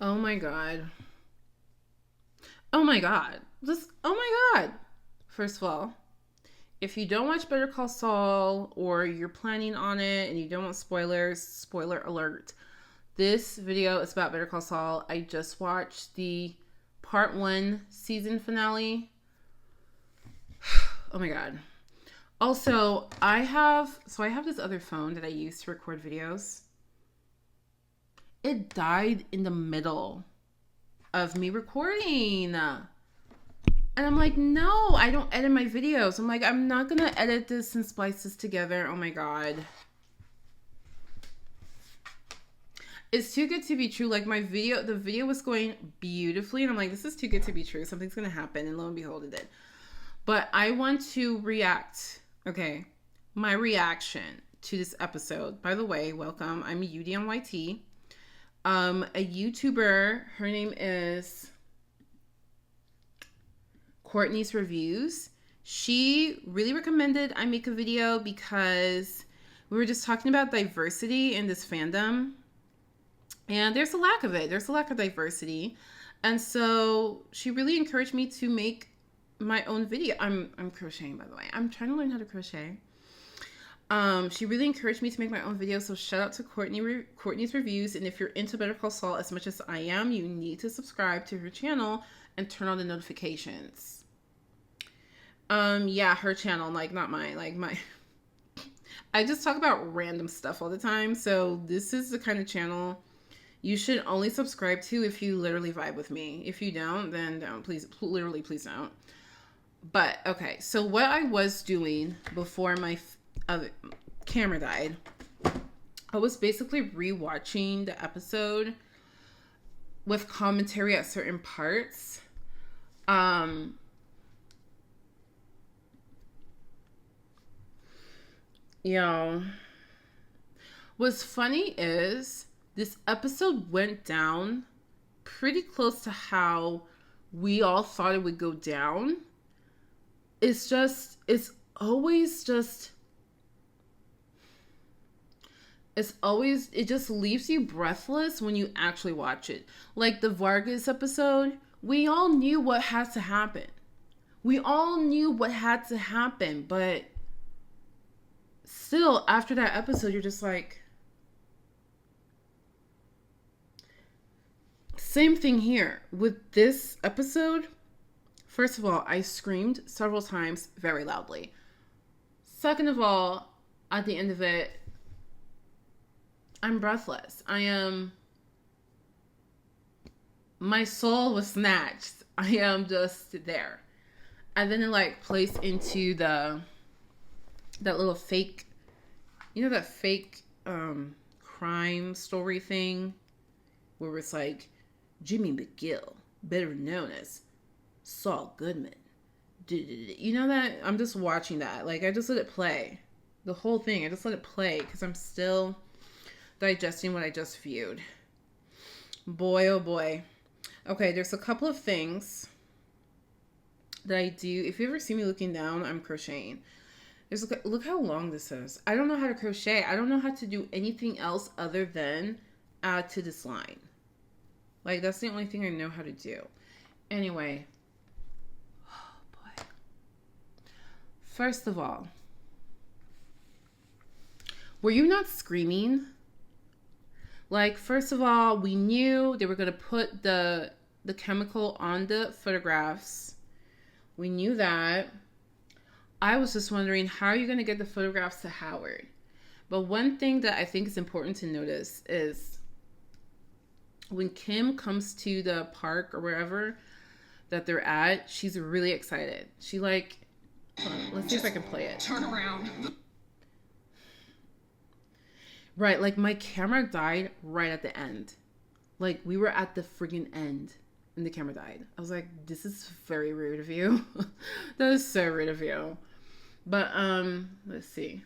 Oh my god. Oh my god. Oh my god. First of all, if you don't watch Better Call Saul or you're planning on it and you don't want spoilers, spoiler alert. This video is about Better Call Saul. I just watched the part 1 season finale. Oh my god. Also, I have this other phone that I use to record videos. It died in the middle of me recording. And I'm like, no, I don't edit my videos. I'm like, I'm not going to edit this and splice this together. Oh my God. It's too good to be true. Like the video was going beautifully. And I'm like, this is too good to be true. Something's going to happen. And lo and behold, it did. But I want to react. Okay. My reaction to this episode. By the way, welcome. I'm UD on YT. A YouTuber, her name is Courtney's Reviews. She really recommended I make a video because we were just talking about diversity in this fandom. And there's a lack of it. There's a lack of diversity. And so she really encouraged me to make my own video. I'm crocheting, by the way. I'm trying to learn how to crochet. She really encouraged me to make my own video. So shout out to Courtney's Reviews. And if you're into Better Call Saul as much as I am, you need to subscribe to her channel and turn on the notifications. Yeah, her channel, like not mine. Like I just talk about random stuff all the time. So this is the kind of channel you should only subscribe to if you literally vibe with me. If you don't, then don't. Please, literally, please don't. But okay, so what I was doing before my camera died, I was basically rewatching the episode with commentary at certain parts. You know, what's funny is this episode went down pretty close to how we all thought it would go down. It just leaves you breathless when you actually watch it. Like the Vargas episode, we all knew what had to happen. But still, after that episode, you're just like, same thing here with this episode. First of all, I screamed several times very loudly. Second of all, at the end of it, I'm breathless. My soul was snatched. I am just there. And then it like plays into that little fake, that fake crime story thing where it's like Jimmy McGill, better known as Saul Goodman. You know that? I'm just watching that. Like, I just let it play. The whole thing. I just let it play because I'm still digesting what I just viewed. Boy, oh boy. Okay, there's a couple of things that I do. If you ever see me looking down, I'm crocheting. Look how long this is. I don't know how to crochet. I don't know how to do anything else other than add to this line. Like, that's the only thing I know how to do. Anyway. Oh, boy. First of all, were you not screaming? Like, first of all, we knew they were going to put the chemical on the photographs. We knew that. I was just wondering, how are you going to get the photographs to Howard? But one thing that I think is important to notice is when Kim comes to the park or wherever that they're at, she's really excited. She like, hold on, let's see if I can play it. Turn around. Right, like my camera died right at the end. Like we were at the friggin' end and the camera died. I was like, this is very rude of you. That is so rude of you. But let's see.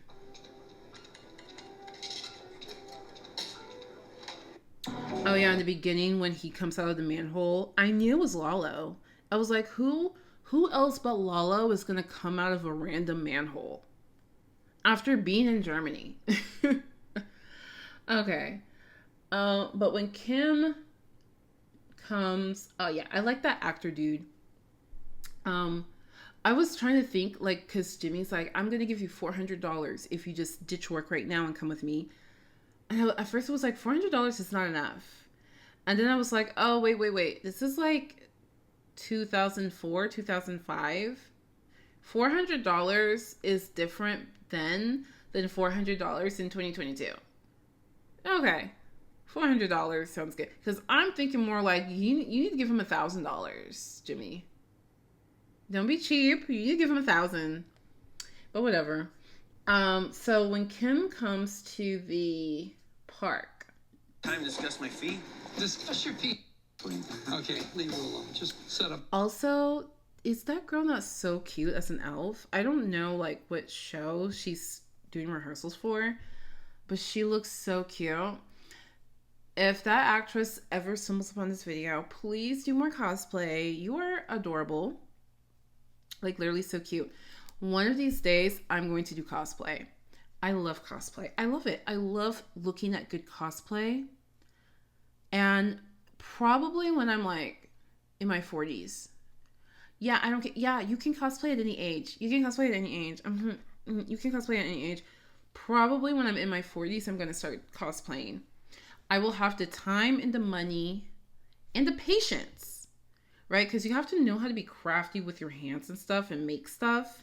Oh yeah, in the beginning when he comes out of the manhole, I knew it was Lalo. I was like, who else but Lalo is gonna come out of a random manhole after being in Germany? Okay. But when Kim comes, oh yeah, I like that actor dude. I was trying to think, like, because Jimmy's like, I'm going to give you $400 if you just ditch work right now and come with me. And at first it was like, $400 is not enough. And then I was like, oh, wait. This is like 2004, 2005. $400 is different then than $400 in 2022. Okay. $400 sounds good. Because I'm thinking more like, you need to give him $1,000, Jimmy. Don't be cheap. You need to give him $1,000. But whatever. So when Kim comes to the park. Time to discuss my fee? Discuss your fee. Okay, leave it alone. Just set up. Also, is that girl not so cute as an elf? I don't know, like, what show she's doing rehearsals for, but she looks so cute. If that actress ever stumbles upon this video, please do more cosplay. You are adorable. Like, literally so cute. One of these days, I'm going to do cosplay. I love cosplay. I love it. I love looking at good cosplay. And probably when I'm, like, in my 40s. Yeah, I don't get... Yeah, you can cosplay at any age. You can cosplay at any age. You can cosplay at any age. Probably when I'm in my 40s, I'm going to start cosplaying. I will have the time and the money and the patience, right? Because you have to know how to be crafty with your hands and stuff and make stuff.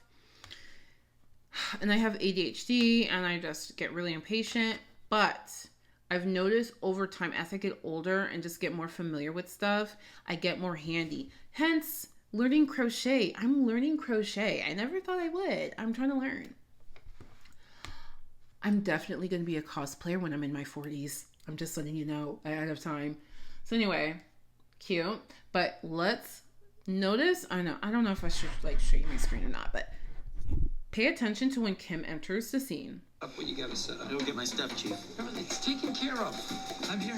And I have ADHD and I just get really impatient. But I've noticed over time, as I get older and just get more familiar with stuff, I get more handy. Hence, learning crochet. I'm learning crochet. I never thought I would. I'm trying to learn. I'm definitely going to be a cosplayer when I'm in my 40s. I'm just letting you know ahead of time. So anyway, cute. But let's notice. I don't know if I should like show you my screen or not, but pay attention to when Kim enters the scene. Up what you gotta set up. I don't get my stuff, Chief. Everything's taken care of. I'm here.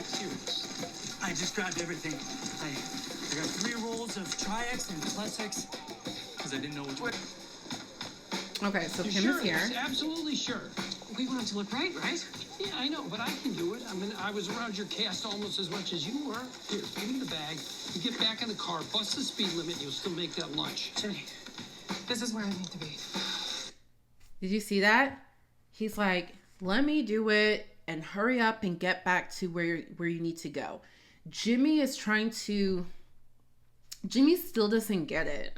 Serious. I just grabbed everything. I got 3 rolls of Tri-X and Plex because I didn't know which way. Okay, so You Kim sure? is here. Absolutely sure. We want it to look right? Yeah, I know, but I can do it. I mean, I was around your cast almost as much as you were. Here, give me the bag. You get back in the car, bust the speed limit, and you'll still make that lunch. Jimmy, this is where I need to be. Did you see that? He's like, let me do it and hurry up and get back to where you need to go. Jimmy still doesn't get it.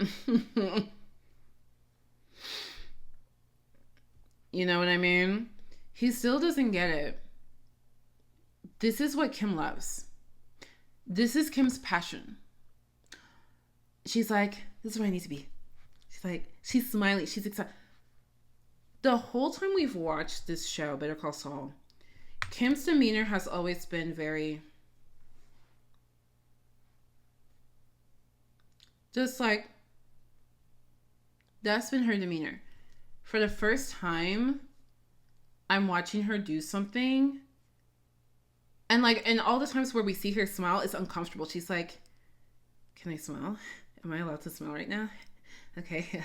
You know what I mean? He still doesn't get it. This is what Kim loves. This is Kim's passion. She's like, this is where I need to be. She's like, she's smiling. She's excited. The whole time we've watched this show, Better Call Saul, Kim's demeanor has always been very... just like... that's been her demeanor. For the first time, I'm watching her do something. And like, and all the times where we see her smile, it's uncomfortable. She's like, can I smile? Am I allowed to smile right now? Okay.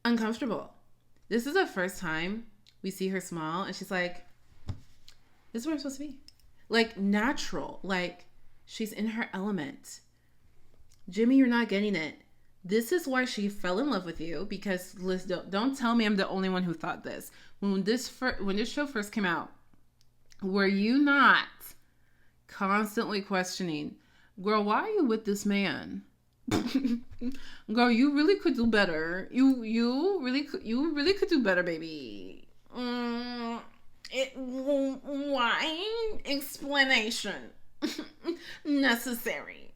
Uncomfortable. This is the first time we see her smile. And she's like, this is where I'm supposed to be. Like natural. Like she's in her element. Jimmy, you're not getting it. This is why she fell in love with you, because don't tell me I'm the only one who thought this. When this show first came out, were you not constantly questioning, girl, why are you with this man? Girl, you really could do better. You really could do better, baby. Why? Explanation necessary.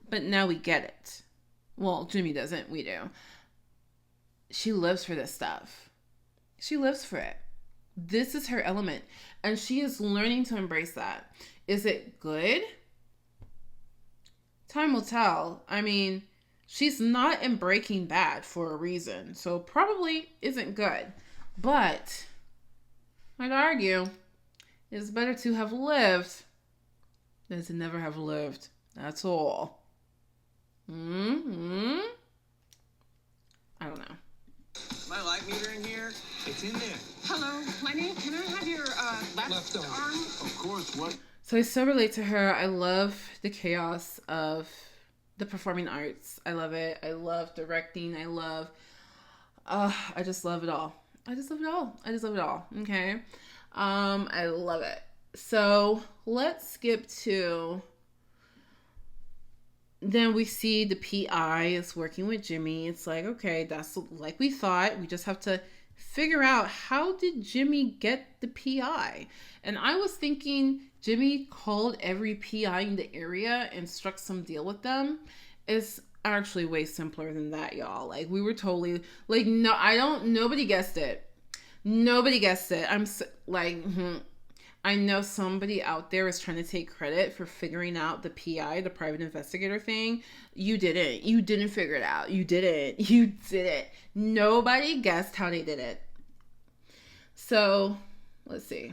But now we get it. Well, Jimmy doesn't. We do. She lives for this stuff. She lives for it. This is her element. And she is learning to embrace that. Is it good? Time will tell. I mean, she's not in Breaking Bad for a reason. So probably isn't good. But I'd argue it's better to have lived than to never have lived. That's all. I don't know. My light meter in here? It's in there. Hello, Lenny. Can I have your left arm? Of course, what? So I so relate to her. I love the chaos of the performing arts. I love it. I love directing. I just love it all. I just love it all. Okay. I love it. So let's skip to, then we see the PI is working with Jimmy. It's like, okay, that's like we thought. We just have to figure out, how did Jimmy get the PI? And I was thinking Jimmy called every PI in the area and struck some deal with them. It's actually way simpler than that, y'all. Like, we were totally like, nobody guessed it. I know somebody out there is trying to take credit for figuring out the PI, the private investigator thing. You didn't figure it out. You did it. Nobody guessed how they did it. So let's see.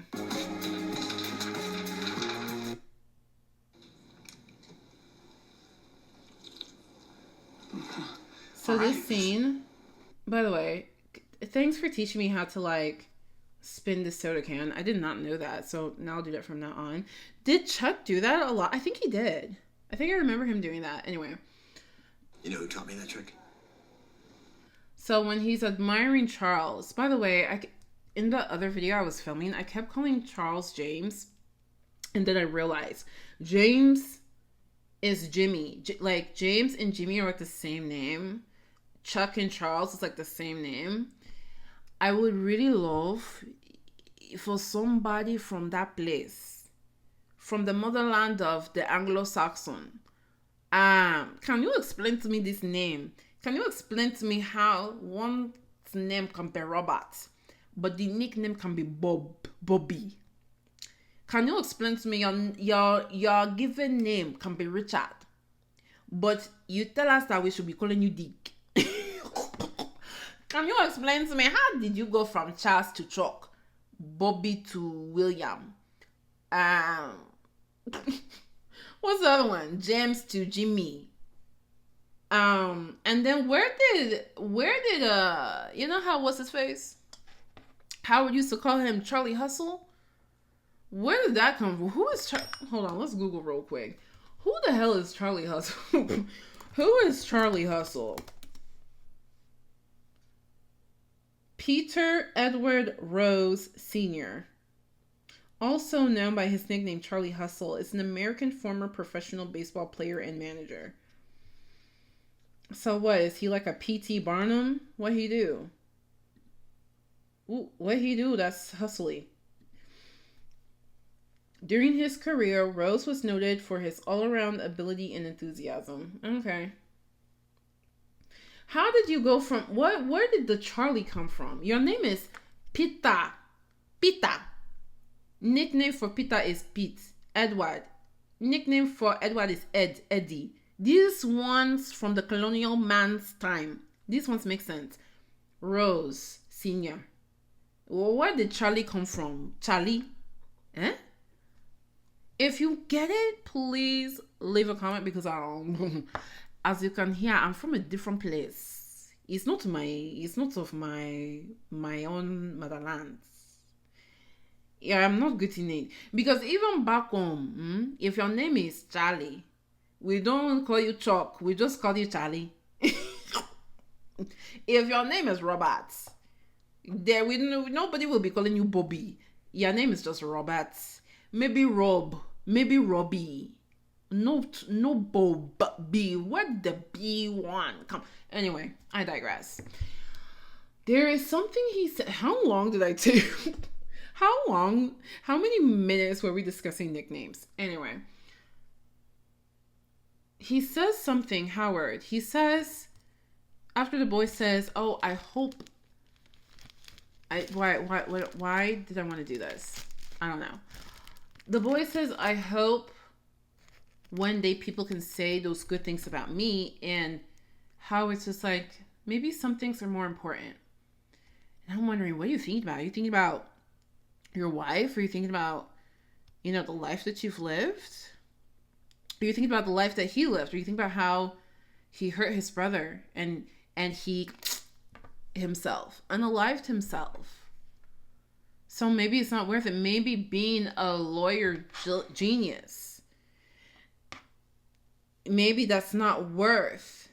So this scene, by the way, thanks for teaching me how to like spin the soda can. I did not know that, so now I'll do that from now on. Did Chuck do that a lot? I think he did. I think I remember him doing that. Anyway. You know who taught me that trick? So when he's admiring Charles, by the way, in the other video I was filming, I kept calling Charles James, and then I realized James is Jimmy. Like, James and Jimmy are like the same name. Chuck and Charles is like the same name. I would really love for somebody from that place, from the motherland of the Anglo-Saxon. Can you explain to me this name? Can you explain to me how one's name can be Robert, but the nickname can be Bobby? Can you explain to me your given name can be Richard, but you tell us that we should be calling you Dick? Can you explain to me, how did you go from Charles to Chuck, Bobby to William? What's the other one? James to Jimmy. And then where did you know how, what's his face? Howard used to call him Charlie Hustle? Where did that come from? Who is hold on, let's Google real quick. Who the hell is Charlie Hustle? Who is Charlie Hustle? Peter Edward Rose Sr., also known by his nickname Charlie Hustle, is an American former professional baseball player and manager. So what, is he like a P.T. Barnum? What he do? What he do that's hustly? During his career, Rose was noted for his all-around ability and enthusiasm. Okay. How did you go from, where did the Charlie come from? Your name is Pita. Nickname for Pita is Pete. Edward. Nickname for Edward is Eddie. These ones from the colonial man's time. These ones make sense. Rose Sr. Where did Charlie come from? Charlie? Eh? If you get it, please leave a comment, because I don't. As you can hear, I'm from a different place. It's not of my own motherland. Yeah, I'm not good in it. Because even back home, if your name is Charlie, we don't call you Chuck. We just call you Charlie. If your name is Robert, nobody will be calling you Bobby. Your name is just Robert. Maybe Rob. Maybe Robbie. No Bob B. What the B one? Come. Anyway, I digress. There is something he said. How long did I take? How many minutes were we discussing nicknames? Anyway. He says something, Howard. He says, after the boy says, "Oh, I hope." Why did I want to do this? I don't know. The boy says, "I hope one day people can say those good things about me," and how it's just like, maybe some things are more important. And I'm wondering, what are you thinking about? Are you thinking about your wife? Are you thinking about, the life that you've lived? Are you thinking about the life that he lived? Are you thinking about how he hurt his brother and he himself, unalived himself. So maybe it's not worth it. Maybe being a lawyer genius, maybe that's not worth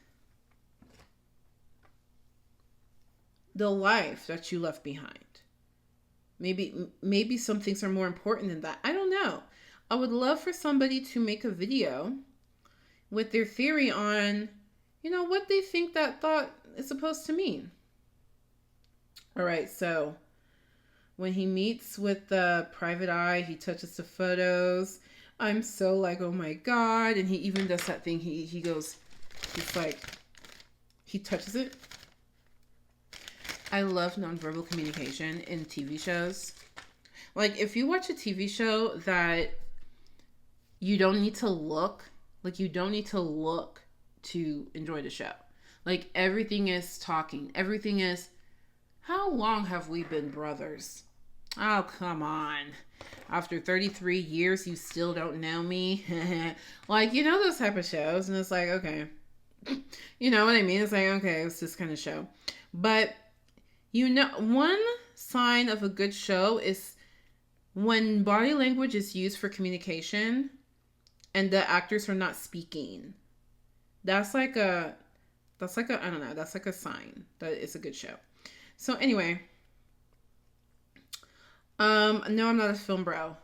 the life that you left behind. Maybe some things are more important than that. I don't know. I would love for somebody to make a video with their theory on, what they think that thought is supposed to mean. All right, so when he meets with the private eye, he touches the photos. I'm so like, oh my God. And he even does that thing. He goes, it's like, he touches it. I love nonverbal communication in TV shows. Like, if you watch a TV show that you don't need to look, to enjoy the show. Like, everything is talking. Everything is, how long have we been brothers? Oh, come on. After 33 years, you still don't know me? Like, those type of shows. And it's like, okay. You know what I mean? It's like, okay, it's this kind of show. But, one sign of a good show is when body language is used for communication and the actors are not speaking. That's like a I don't know, that's like a sign that it's a good show. So anyway, no, I'm not a film bro.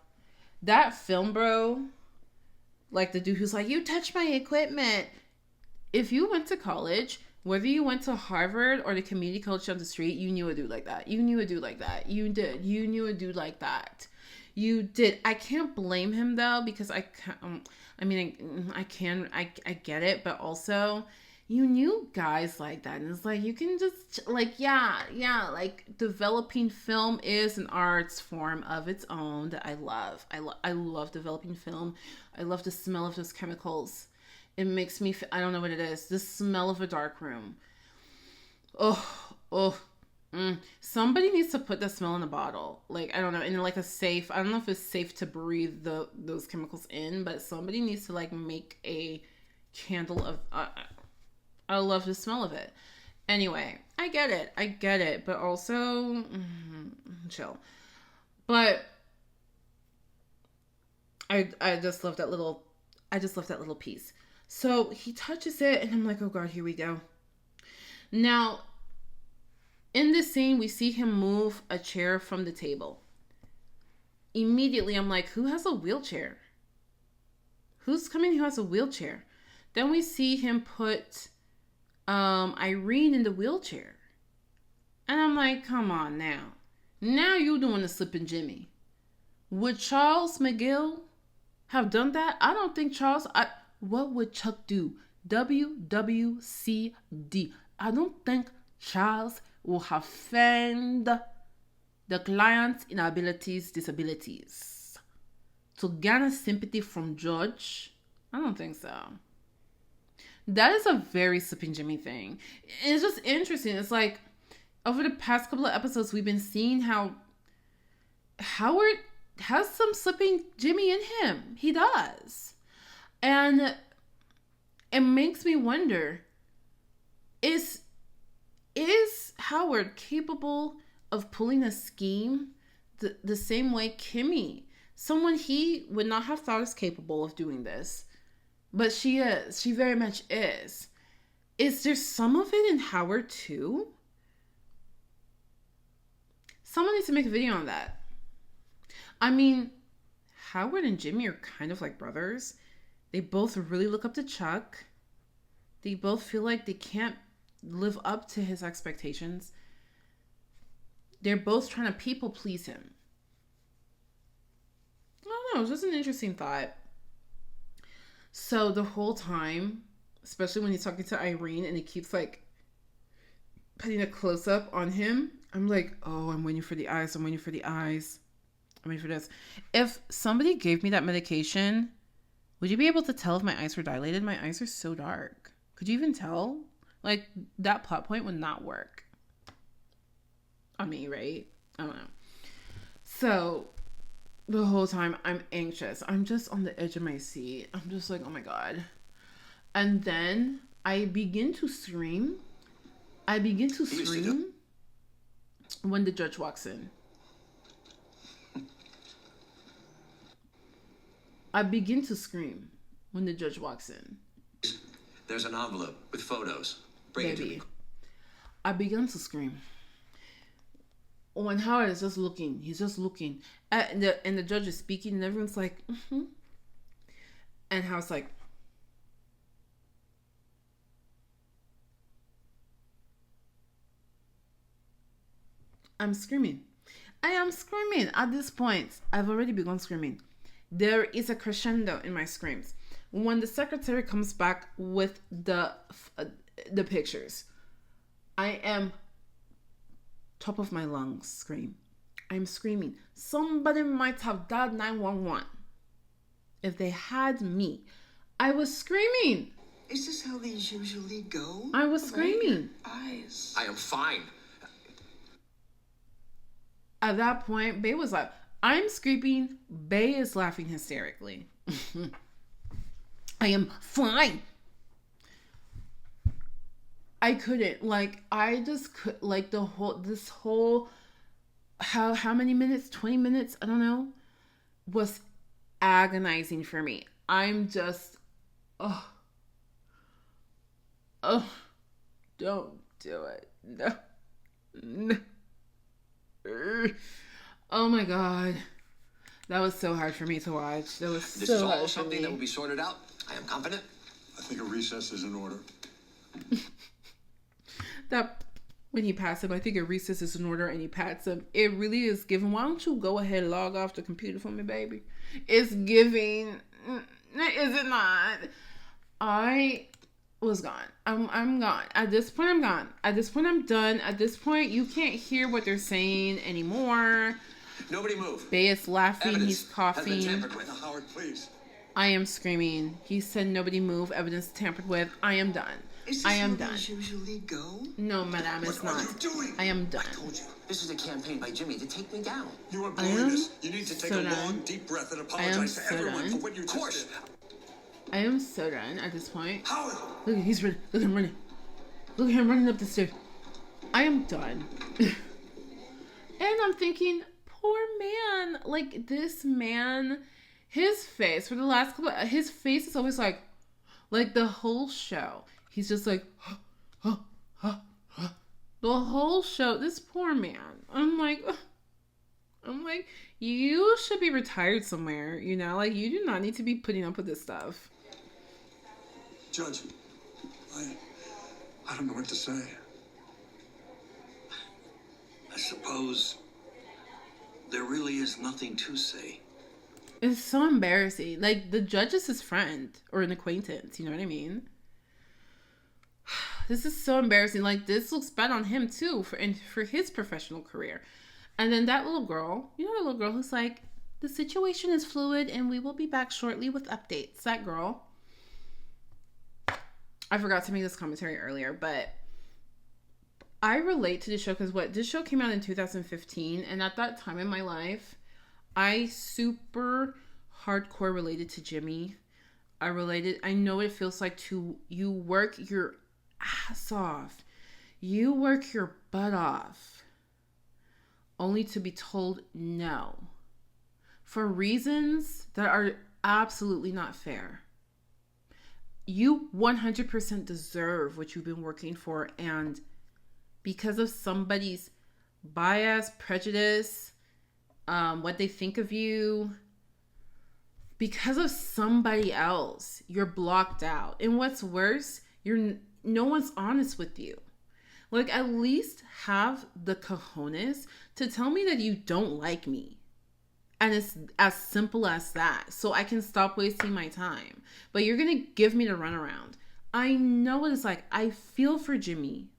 That film bro, like the dude who's like, you touch my equipment. If you went to college, whether you went to Harvard or the community college on the street, you knew a dude like that. You knew a dude like that. You did. You knew a dude like that. You did. I can't blame him though, because I get it, but also you knew guys like that. And it's like, you can just like, yeah, like developing film is an arts form of its own that I love. I love developing film. I love the smell of those chemicals. It makes me, I don't know what it is. The smell of a dark room. Somebody needs to put that smell in a bottle. Like, I don't know, in like a safe. I don't know if it's safe to breathe those chemicals in, but somebody needs to like make a candle of, I love the smell of it. Anyway, I get it. But also, chill. But I just love that little piece. So he touches it, and I'm like, oh God, here we go. Now, in this scene, we see him move a chair from the table. Immediately, I'm like, who has a wheelchair? Who's coming who has a wheelchair? Then we see him put Irene in the wheelchair. And I'm like, come on now. Now you doing the slipping Jimmy. Would Charles McGill have done that? I don't think what would Chuck do? WWCD. I don't think Charles will have found the client's disabilities to garner sympathy from George. I don't think so. That is a very Slipping Jimmy thing. It's just interesting. It's like, over the past couple of episodes, we've been seeing how Howard has some Slipping Jimmy in him. He does. And it makes me wonder, is Howard capable of pulling a scheme the same way Kimmy, someone he would not have thought is capable of doing this, but she is. She very much is. Is there some of it in Howard too? Someone needs to make a video on that. I mean, Howard and Jimmy are kind of like brothers. They both really look up to Chuck. They both feel like they can't live up to his expectations. They're both trying to people please him. I don't know. It's just an interesting thought. So the whole time, especially when he's talking to Irene and he keeps like putting a close up on him, I'm like, oh, I'm waiting for the eyes. I'm waiting for this. If somebody gave me that medication, would you be able to tell if my eyes were dilated? My eyes are so dark. Could you even tell? Like, that plot point would not work on me, right? I don't know. So, the whole time, I'm anxious. I'm just on the edge of my seat. I'm just like, oh my God. And then, I begin to scream. when the judge walks in. I begin to scream when the judge walks in. There's an envelope with photos. Bring it to Baby. me. I began to scream. When Howard is just looking, he's just looking. And the judge is speaking, and everyone's like, mm-hmm. And Howard's like, I'm screaming. I am screaming. At this point, I've already begun screaming. There is a crescendo in my screams. When the secretary comes back with the pictures, I am top of my lungs scream. I'm screaming. Somebody might have dialed 911. If they had me, I was screaming. Is this how these usually go? I was screaming. Eyes. I am fine. At that point, Bae was like, I'm screaming. Bae is laughing hysterically. I am fine. I couldn't. Like, I just could, like, this whole, how many minutes? 20 minutes? I don't know. Was agonizing for me. I'm just, oh, don't do it. No. Oh my God. That was so hard for me to watch. That was This so is all hard for something me. that will be sorted out. I am confident. I think a recess is in order. That when he pats him, I think a recess is in order, and he pats him. It really is giving. Why don't you go ahead and log off the computer for me, baby? It's giving. Is it not? I was gone. I'm gone. At this point, I'm gone. At this point, I'm done. At this point, you can't hear what they're saying anymore. Nobody move. Bae is laughing. Evidence He's has coughing. been tampered with. Howard, please. I am screaming. He said, "Nobody move. Evidence tampered with." I am done. Is this I am how done. these usually go? No, madame, it's What not. are you doing? I am done. I told you. This is a campaign by Jimmy to take me down. You are I blowing am this. You need to take so a done. long, deep breath and I am apologize to so everyone done. for what you Of just course. did. I am so done at this point. Howard! Look, he's running. Look at him running. Look at him running up the stairs. I am done. And I'm thinking, poor man. Like, this man, his face for the last couple, his face is always like the whole show. He's just like, the whole show. This poor man. I'm like, you should be retired somewhere, you know? Like, you do not need to be putting up with this stuff. Judge, I don't know what to say. I suppose there really is nothing to say. It's so embarrassing. Like, the judge is his friend or an acquaintance. You know what I mean? This is so embarrassing. Like, this looks bad on him, too, for his professional career. And then that little girl, you know, the little girl who's like, the situation is fluid and we will be back shortly with updates. That girl. I forgot to make this commentary earlier, but I relate to this show because this show came out in 2015, and at that time in my life, I super hardcore related to Jimmy. I know what it feels like you work your ass off. You work your butt off only to be told no for reasons that are absolutely not fair. You 100% deserve what you've been working for, and because of somebody's bias, prejudice, what they think of you, because of somebody else, you're blocked out. And what's worse, no one's honest with you. Like, at least have the cojones to tell me that you don't like me. And it's as simple as that. So I can stop wasting my time. But you're going to give me the runaround. I know what it's like. I feel for Jimmy.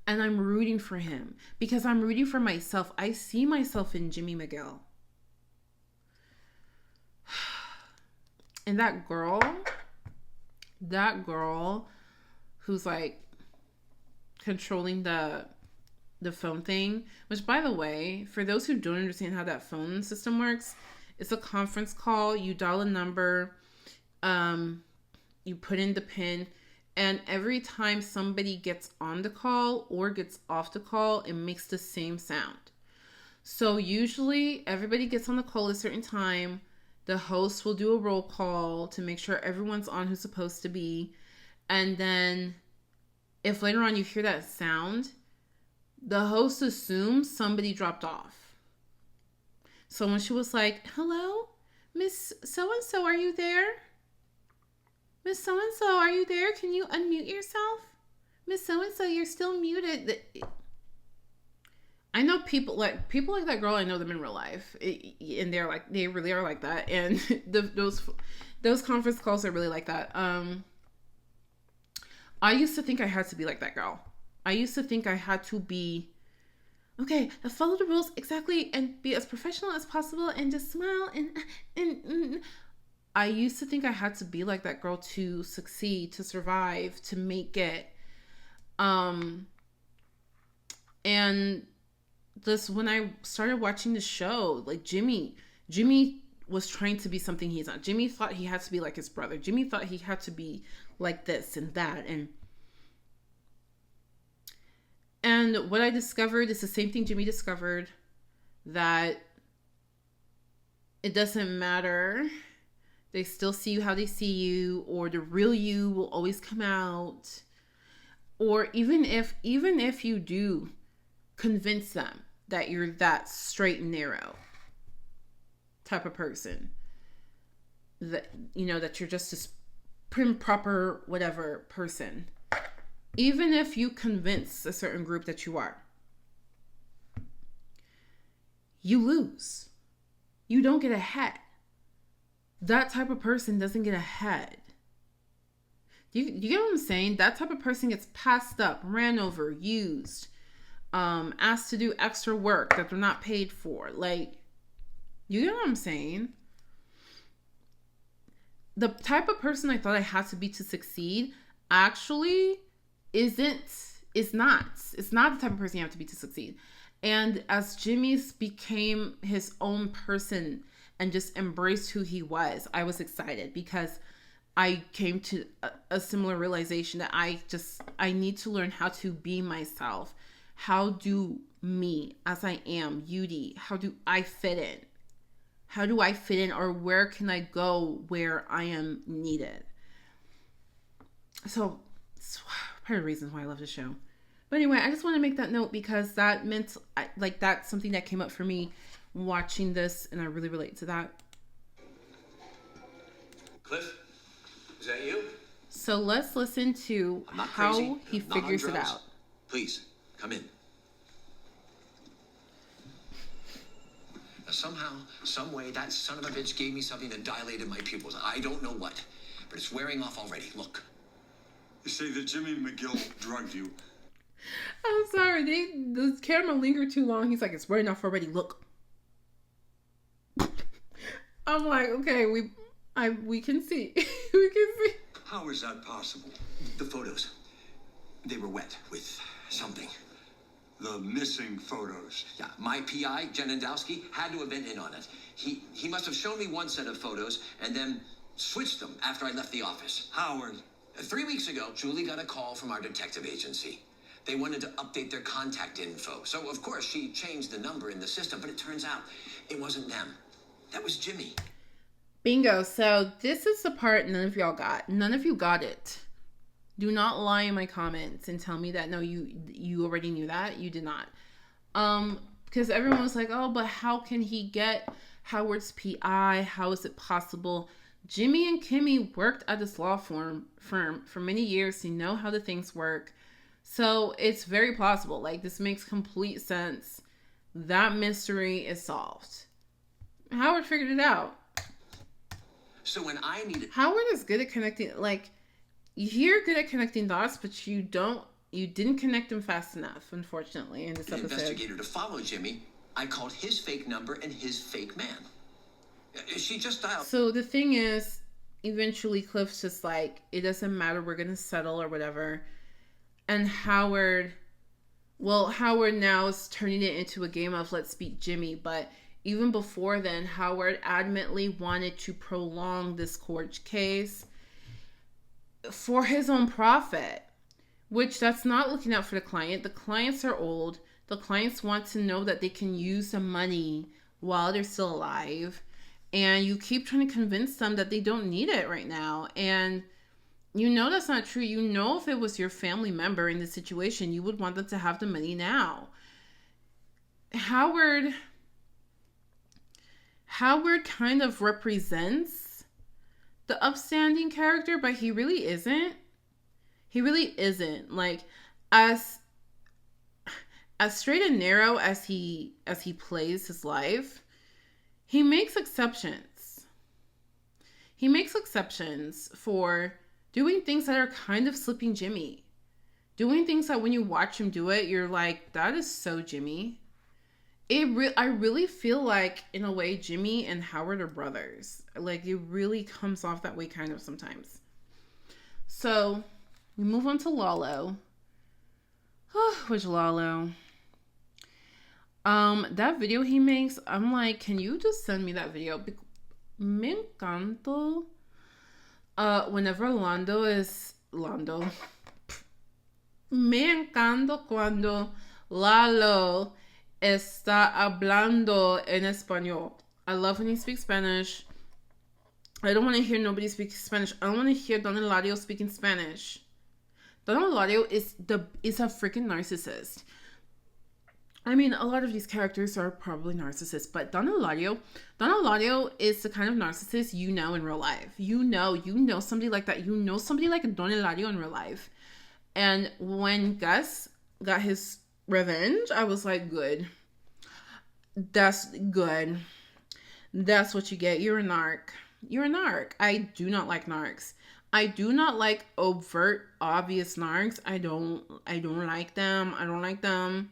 And I'm rooting for him. Because I'm rooting for myself. I see myself in Jimmy Miguel. And that girl who's like controlling the phone thing, which, by the way, for those who don't understand how that phone system works, it's a conference call. You dial a number, you put in the PIN, And every time somebody gets on the call or gets off the call, it makes the same sound. So usually everybody gets on the call at a certain time. The host will do a roll call to make sure everyone's on who's supposed to be. And then if later on you hear that sound, the host assumes somebody dropped off. So when she was like, hello, Miss So-and-so, are you there? Miss So-and-so, are you there? Can you unmute yourself? Miss So-and-so, you're still muted. I know people like that girl. I know them in real life, and they really are like that. And those conference calls are really like that. I used to think I had to be like that girl. I used to think I had to be okay. Follow the rules exactly and be as professional as possible and just smile and. I used to think I had to be like that girl to succeed, to survive, to make it. And this, when I started watching the show, like Jimmy was trying to be something he's not. Jimmy thought he had to be like his brother. Jimmy thought he had to be like this and that. And what I discovered is the same thing Jimmy discovered, that it doesn't matter. They still see you how they see you, or the real you will always come out. Or even if you do convince them that you're that straight and narrow type of person, that that you're just this prim, proper, whatever person, even if you convince a certain group that you are, you lose. You don't get ahead. That type of person doesn't get ahead. You get what I'm saying? That type of person gets passed up, ran over, used, asked to do extra work that they're not paid for. Like, you get what I'm saying? The type of person I thought I had to be to succeed actually is not the type of person you have to be to succeed. And as Jimmy's became his own person and just embraced who he was, I was excited, because I came to a similar realization that I need to learn how to be myself. How do me as I am, Yudi, how do I fit in? How do I fit in, or where can I go where I am needed? So it's part of the reasons why I love the show. But anyway, I just want to make that note, because that meant, like, that's something that came up for me watching this, and I really relate to that. Cliff, is that you? So let's listen to how crazy. he figures it out. Please, come in. Now, somehow, some way, that son of a bitch gave me something that dilated my pupils. I don't know what, but it's wearing off already. Look. You say that Jimmy McGill drugged you. I'm sorry, the camera lingered too long. He's like, it's wearing off already. Look. I'm like, okay, we can see. We can see. How is that possible? The photos, they were wet with something. The missing photos. Yeah, my PI, Janendowski, had to have been in on it. He must have shown me one set of photos and then switched them after I left the office. Howard. 3 weeks ago, Julie got a call from our detective agency. They wanted to update their contact info. So, of course, she changed the number in the system, but it turns out it wasn't them. That was Jimmy. Bingo. So this is the part none of y'all got. None of you got it. Do not lie in my comments and tell me that, no, you already knew that. You did not. Because everyone was like, oh, but how can he get Howard's PI? How is it possible? Jimmy and Kimmy worked at this law firm for many years. They know how the things work. So it's very plausible. Like, this makes complete sense. That mystery is solved. Howard figured it out. So when I needed... Howard is good at connecting, like, you're good at connecting dots, but you didn't connect them fast enough, unfortunately, in this an episode. Investigator to follow Jimmy, I called his fake number and his fake man. She just dialed... So the thing is, eventually Cliff's just like, it doesn't matter, we're gonna settle or whatever. And Howard now is turning it into a game of let's beat Jimmy, but even before then, Howard adamantly wanted to prolong this court case. for his own profit, which that's not looking out for the client. The clients are old. The clients want to know that they can use the money while they're still alive. And you keep trying to convince them that they don't need it right now. And you know that's not true. You know if it was your family member in this situation, you would want them to have the money now. Howard kind of represents the upstanding character, but he really isn't. He really isn't. Like, as straight and narrow as he plays his life, he makes exceptions. He makes exceptions for doing things that are kind of slipping Jimmy. Doing things that when you watch him do it, you're like, that is so Jimmy. I really feel like, in a way, Jimmy and Howard are brothers. Like, it really comes off that way kind of sometimes. So, we move on to Lalo. Which Lalo? That video he makes, I'm like, can you just send me that video? Me encanto. Whenever Lando. Me encanto cuando Lalo está hablando en español. I love when he speaks Spanish. I don't want to hear nobody speak Spanish. I don't want to hear Don Eladio speaking Spanish. Don Eladio is a freaking narcissist. I mean, a lot of these characters are probably narcissists, but Don Eladio is the kind of narcissist you know in real life. You know somebody like that. You know somebody like Don Eladio in real life. And when Gus got his revenge, I was like, good. That's good. That's what you get. You're a narc. You're a narc. I do not like narcs. I do not like overt, obvious narcs. I don't like them. I don't like them.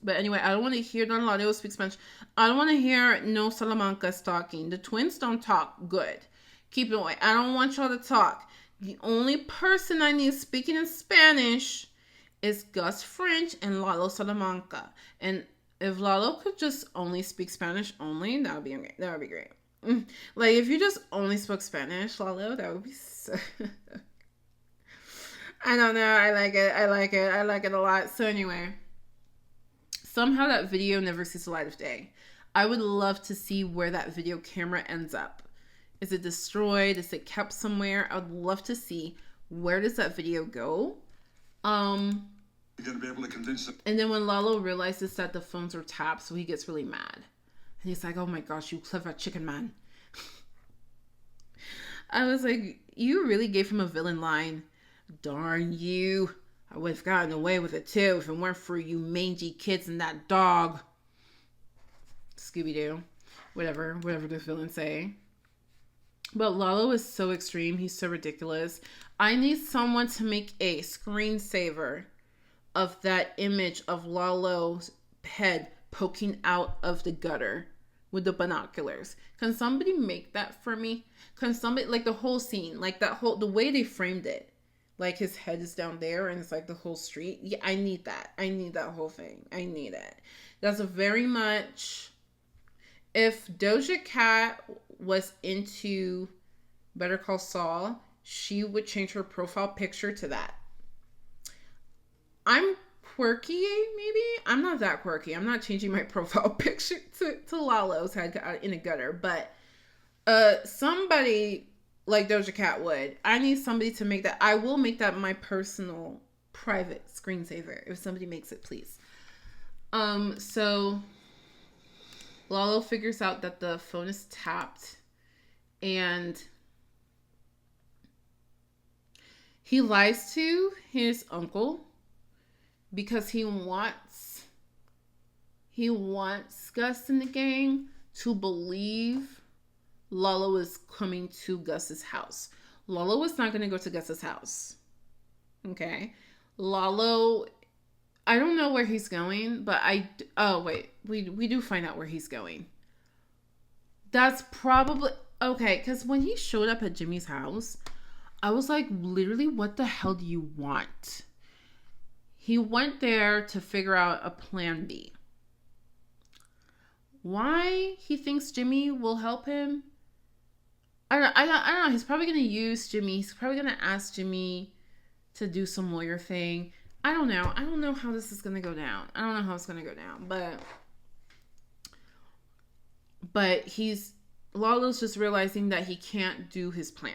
But anyway, I don't want to hear Don Eladio speak Spanish. I don't want to hear no Salamancas talking. The twins don't talk good. Keep it away. I don't want y'all to talk. The only person I need speaking in Spanish is Gus French and Lalo Salamanca. And if Lalo could just only speak Spanish only, that would be great. That would be great. Like, if you just only spoke Spanish, Lalo, that would be so... I don't know. I like it. I like it a lot. So anyway, somehow that video never sees the light of day. I would love to see where that video camera ends up. Is it destroyed? Is it kept somewhere? I would love to see where does that video go. You're gonna be able to convince them. And then when Lalo realizes that the phones are tapped, so he gets really mad. And he's like, oh my gosh, you clever chicken man. I was like, you really gave him a villain line. Darn you. I would have gotten away with it too if it weren't for you mangy kids and that dog. Scooby-Doo. Whatever the villains say. But Lalo is so extreme. He's so ridiculous. I need someone to make a screensaver of that image of Lalo's head poking out of the gutter with the binoculars. Can somebody make that for me? Can somebody, like the whole scene, like the way they framed it. Like his head is down there and it's like the whole street. Yeah, I need that. I need that whole thing. I need it. That's a very much... If Doja Cat was into Better Call Saul, she would change her profile picture to that. I'm quirky, maybe? I'm not that quirky. I'm not changing my profile picture to Lalo's head in a gutter. But somebody like Doja Cat would. I need somebody to make that. I will make that my personal private screensaver if somebody makes it, please. So Lalo figures out that the phone is tapped and he lies to his uncle because he wants Gus and the gang to believe Lalo is coming to Gus's house. Lalo is not going to go to Gus's house. Okay? Lalo, I don't know where he's going, but we do find out where he's going. That's probably, okay, because when he showed up at Jimmy's house, I was like, literally, what the hell do you want? He went there to figure out a plan B. Why he thinks Jimmy will help him, I don't know. He's probably gonna use Jimmy. He's probably gonna ask Jimmy to do some lawyer thing. I don't know. I don't know how this is gonna go down. I don't know how it's gonna go down. But Lalo's just realizing that he can't do his plan.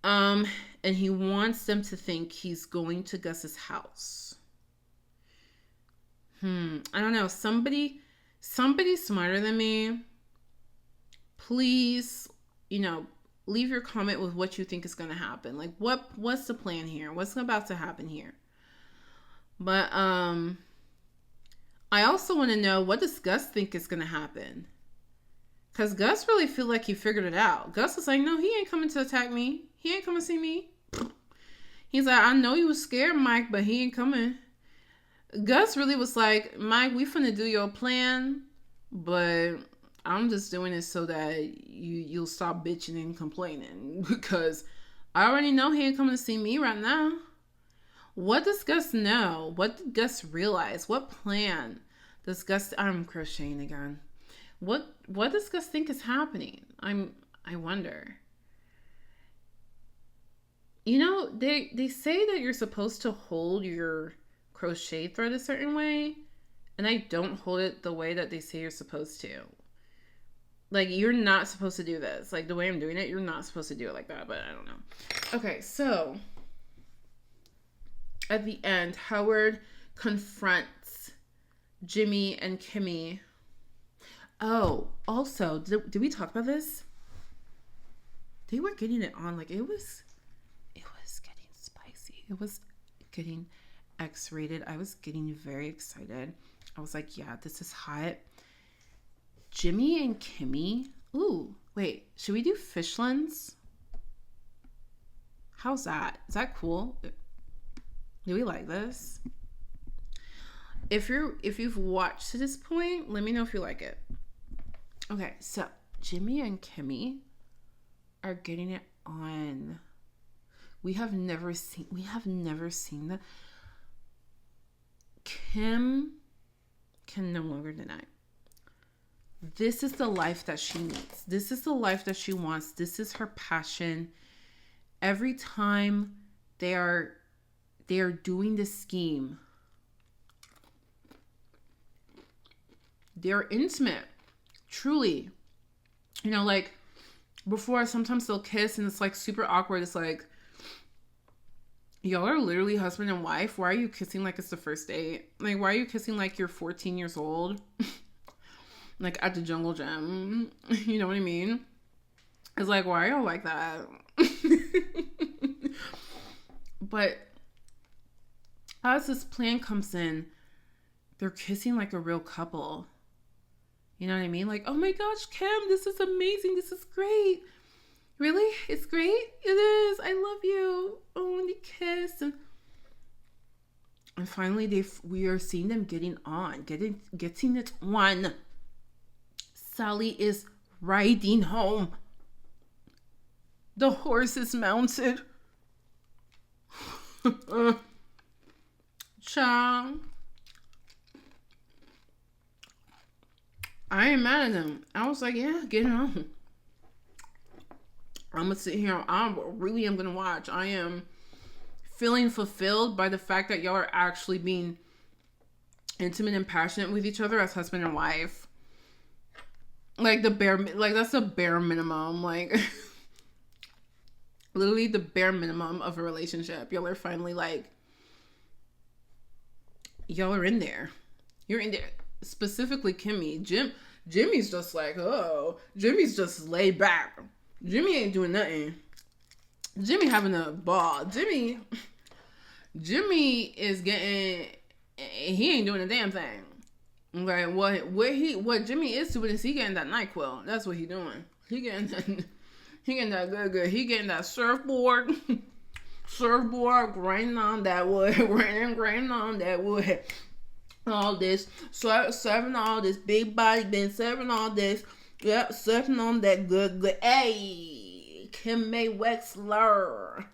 And he wants them to think he's going to Gus's house. I don't know. Somebody smarter than me, please, leave your comment with what you think is going to happen. Like, what's the plan here? What's about to happen here? But I also want to know, what does Gus think is going to happen? Because Gus really feel like he figured it out. Gus was like, no, he ain't coming to attack me. He ain't coming to see me. He's like, I know you was scared, Mike, but he ain't coming. Gus really was like, Mike, we finna do your plan, but I'm just doing it so that you'll stop bitching and complaining, because I already know he ain't coming to see me right now. What does Gus know? What did Gus realize? What plan does Gus... I'm crocheting again. What does Gus think is happening? I wonder. They say that you're supposed to hold your crochet thread a certain way, and I don't hold it the way that they say you're supposed to. Like, you're not supposed to do this. Like, the way I'm doing it, you're not supposed to do it like that, but I don't know. Okay, so at the end, Howard confronts Jimmy and Kimmy. Oh, also, did we talk about this? They were getting it on. Like, it was getting spicy. It was getting X-rated. I was getting very excited. I was like, yeah, this is hot. Jimmy and Kimmy. Ooh, wait. Should we do Fishlands? How's that? Is that cool? Do we like this? If you've watched to this point, let me know if you like it. Okay, so Jimmy and Kimmy are getting it on. We have never seen that. Kim can no longer deny. This is the life that she needs. This is the life that she wants. This is her passion. Every time they are doing this scheme, they're intimate. Truly. Like, before, sometimes they'll kiss and it's like super awkward. It's like, y'all are literally husband and wife. Why are you kissing like it's the first date? Like, why are you kissing like you're 14 years old? Like, at the jungle gym. You know what I mean? It's like, why are y'all like that? But as this plan comes in, they're kissing like a real couple. You know what I mean? Like, oh my gosh, Kim, this is amazing. This is great. Really? It's great? It is. I love you. Oh, and they kiss. And finally, we are seeing them getting it on. Sally is riding home. The horse is mounted. Child. I ain't mad at them. I was like, yeah, get it on. I'm gonna sit here. I really am gonna watch. I am feeling fulfilled by the fact that y'all are actually being intimate and passionate with each other as husband and wife. Like, that's the bare minimum. Like, literally the bare minimum of a relationship. Y'all are finally like, y'all are in there. You're in there. Specifically Kimmy. Jimmy's just like, oh, Jimmy's just laid back. Jimmy ain't doing nothing. Jimmy having a ball. Jimmy is getting, he ain't doing a damn thing. Okay, what Jimmy is doing is he getting that NyQuil. That's what he doing. He getting that good. He getting that surfboard, grinding on that wood, grinding on that wood. All this, serving all this big body, been serving all this. Yep, surfing on that good. Hey, Kim Wexler.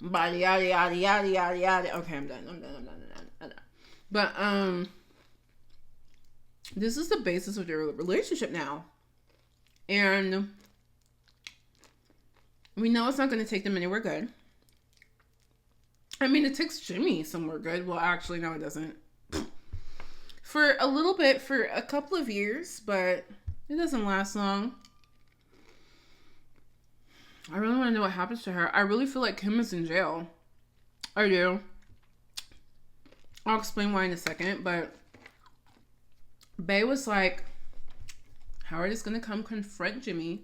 Body, yada. Okay, I'm done. But, this is the basis of their relationship now. And we know it's not going to take them anywhere good. I mean, it takes Jimmy somewhere good. Well, actually, no, it doesn't. For a little bit, for a couple of years, but it doesn't last long. I really want to know what happens to her. I really feel like Kim is in jail. I do. I'll explain why in a second, but Bae was like, Howard is going to come confront Jimmy,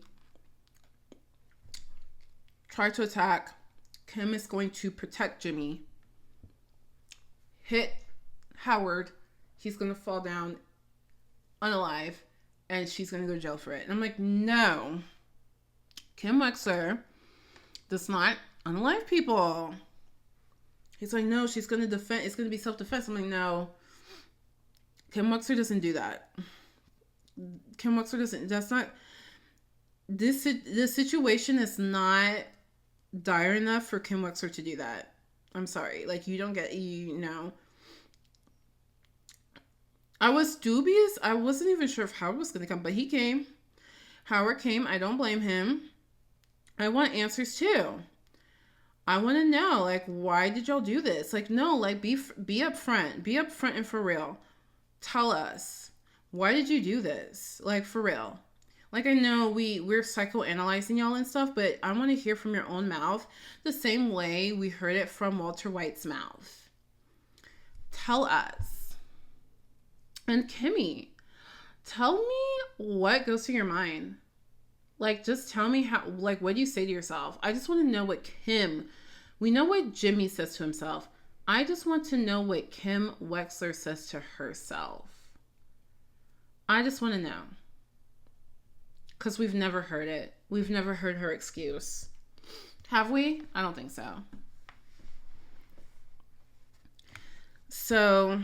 try to attack. Kim is going to protect Jimmy, hit Howard. He's going to fall down unalive, and she's going to go to jail for it. And I'm like, no. Kim Wexler does not unalive people. He's like, no, she's going to defend. It's going to be self-defense. I'm like, no. Kim Wexler doesn't do that. Kim Wexler doesn't. That's not. This situation is not dire enough for Kim Wexler to do that. I'm sorry. Like, you don't get, you know. I was dubious. I wasn't even sure if Howard was going to come, but he came. Howard came. I don't blame him. I want answers too. I want to know, like, why did y'all do this? Like, no, like, be upfront. Be upfront and for real. Tell us. Why did you do this? Like, for real. Like, I know we're psychoanalyzing y'all and stuff, but I want to hear from your own mouth the same way we heard it from Walter White's mouth. Tell us. And Kimmy, tell me what goes through your mind. Like, just tell me how, like, what do you say to yourself? I just want to know what we know what Jimmy says to himself. I just want to know what Kim Wexler says to herself. I just want to know. Because we've never heard it. We've never heard her excuse. Have we? I don't think so. So,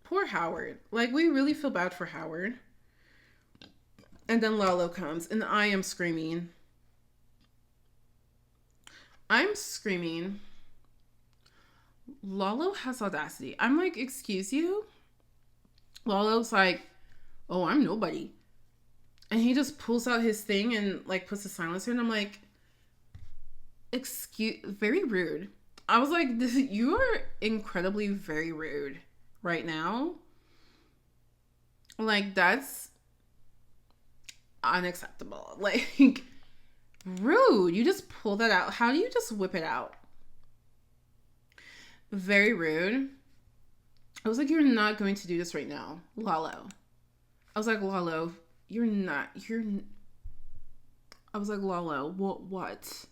poor Howard. Like, we really feel bad for Howard. And then Lalo comes, and I am screaming. I'm screaming. Lalo has audacity. I'm like, excuse you? Lalo's like, oh, I'm nobody. And he just pulls out his thing and, like, puts a silencer, and I'm like, very rude. I was like, you are incredibly very rude right now. Like, that's unacceptable. Like, rude. You just pull that out. How do you just whip it out? Very rude. I was like, you're not going to do this right now, Lalo. I was like, Lalo, you're not. I was like, Lalo, what?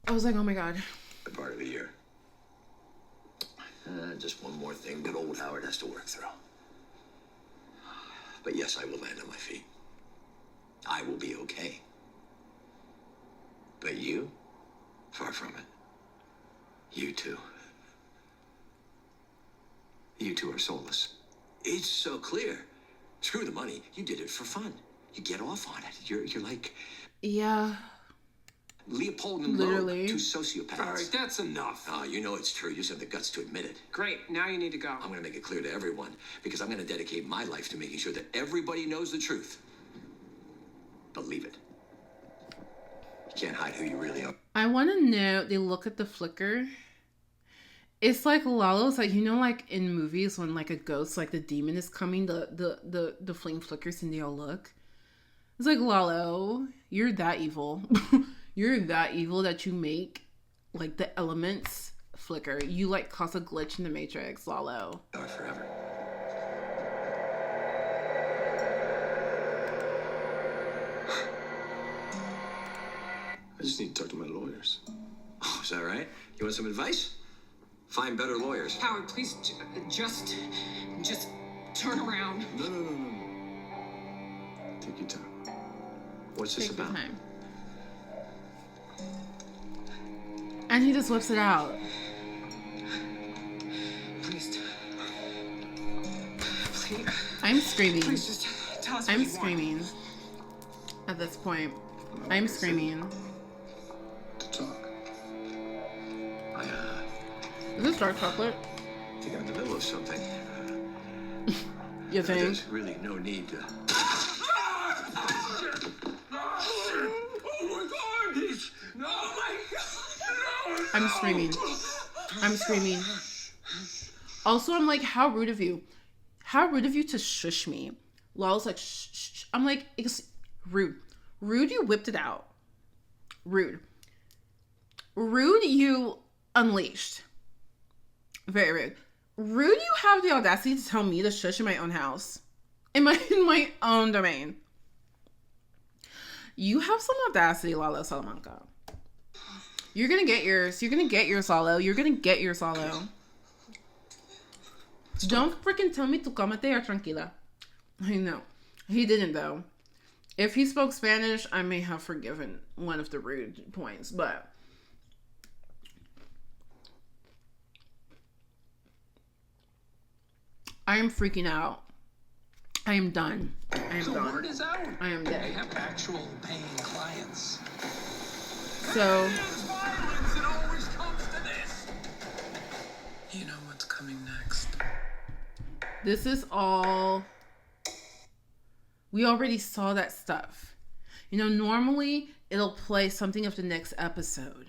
I was like, oh my God. The part of the year. Just one more thing that old Howard has to work through. But yes, I will land on my feet. I will be okay. But you? Far from it. You two. You two are soulless. It's so clear. Screw the money. You did it for fun. You get off on it. You're like... Yeah. Leopold and Literally. Loeb, two sociopaths. All right, that's enough. Oh, you know it's true. You just have the guts to admit it. Great, now you need to go. I'm going to make it clear to everyone, because I'm going to dedicate my life to making sure that everybody knows the truth. Believe it. You can't hide who you really are. I want to know, they look at the flicker. It's like Lalo's like, you know, like in movies when like a ghost, like the demon is coming, the flame flickers and they all look. It's like, Lalo, you're that evil. You're that evil that you make like the elements flicker. You like cause a glitch in the Matrix, Lalo. Are forever. I just need to talk to my lawyers. Oh, is that right? You want some advice? Find better lawyers. Howard, please just turn around. No. Take your time. What's this Take your about? time. And he just whips it out. Please. I'm screaming. Please just tell us what I'm you want. screaming. At this point, I'm screaming. To talk. I Is this dark chocolate? think I'm in the middle of something. You think? There's really no need to. I'm screaming. I'm screaming. Also, I'm like, how rude of you. How rude of you to shush me. Law's like, shh, shh, shh. I'm like, it's rude. Rude, you whipped it out. Rude. Rude, you unleashed. Very rude. Rude, you have the audacity to tell me to shush in my own house. In my own domain. You have some audacity, Lalo Salamanca. You're gonna get yours. You're gonna get yours, Lalo. You're gonna get yours, Lalo. Don't freaking tell me to calmate or tranquila. I know. He didn't, though. If he spoke Spanish, I may have forgiven one of the rude points, but... I am freaking out. I am done. I am The done. word is out. I am I dead. have actual paying clients. So, Violence, it always comes to this. You know what's coming next. this is all... We already saw that stuff. You know, normally it'll play something of the next episode.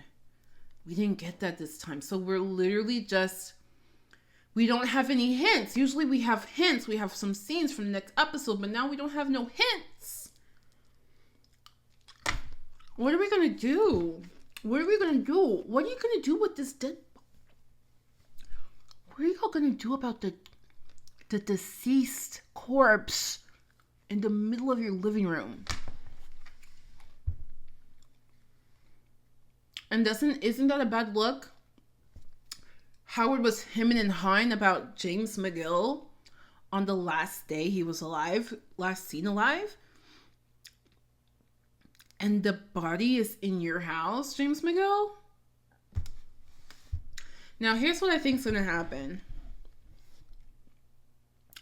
We didn't get that this time. So we're literally just... We don't have any hints. Usually we have hints. We have some scenes from the next episode, but now we don't have no hints. What are we going to do? What are we going to do? What are you going to do with this dead... What are y'all going to do about the deceased corpse in the middle of your living room? And isn't that a bad look? Howard was hemming and hawing about James McGill on the last day he was alive, last seen alive. And the body is in your house, James McGill? Now, here's what I think is going to happen.